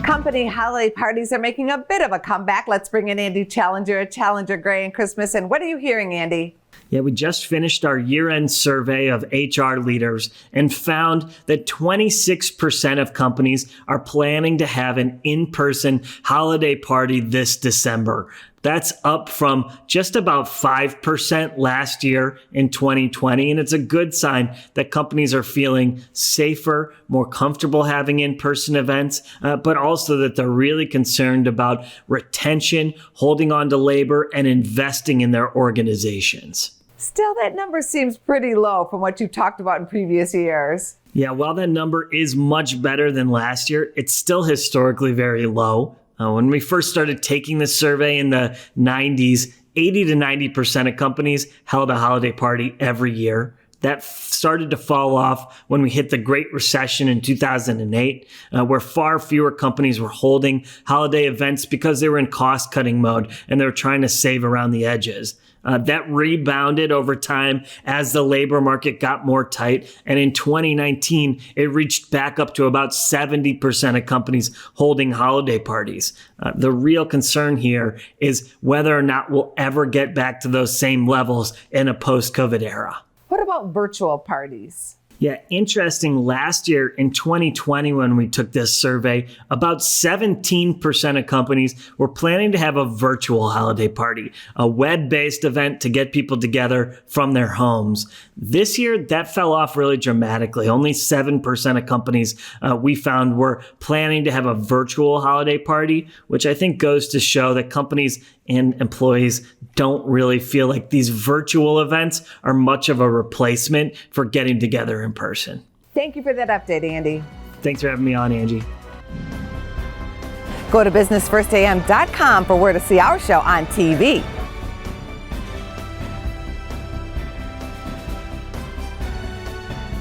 Company holiday parties are making a bit of a comeback. Let's bring in Andy Challenger at Challenger Gray and Christmas. And what are you hearing, Andy? Yeah, we just finished our year-end survey of HR leaders and found that 26% of companies are planning to have an in-person holiday party this December. That's up from just about 5% last year in 2020. And it's a good sign that companies are feeling safer, more comfortable having in-person events, but also that they're really concerned about retention, holding on to labor, and investing in their organizations. Still, that number seems pretty low from what you've talked about in previous years. Yeah, while that number is much better than last year, it's still historically very low. When we first started taking this survey in the 90s, 80 to 90% of companies held a holiday party every year. That started to fall off when we hit the Great Recession in 2008, where far fewer companies were holding holiday events because they were in cost-cutting mode and they were trying to save around the edges. That rebounded over time as the labor market got more tight. And in 2019, it reached back up to about 70% of companies holding holiday parties. The real concern here is whether or not we'll ever get back to those same levels in a post-COVID era. What about virtual parties? Yeah, interesting. Last year in 2020, when we took this survey, about 17% of companies were planning to have a virtual holiday party, a web-based event to get people together from their homes. This year, that fell off really dramatically. Only 7% of companies we found were planning to have a virtual holiday party, which I think goes to show that companies and employees don't really feel like these virtual events are much of a replacement for getting together in person. Thank you for that update, Andy. Thanks for having me on, Angie. Go to businessfirstam.com for where to see our show on TV.